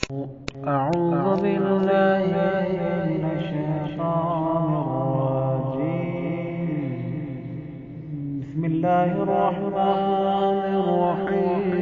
أعوذ بالله من الشيطان الرجيم. بسم الله الرحمن الرحيم.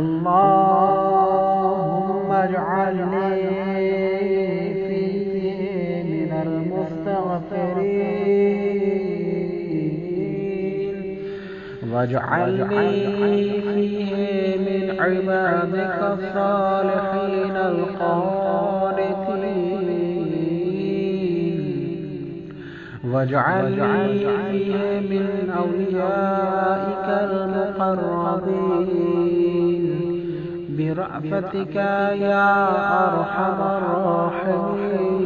اللهم اجعلني فيه من المستغفرين واجعلني فيه من عبادك الصالحين القانتين واجعلني فيه من أوليائك المقربين برأفتك يا أرحم الراحمين.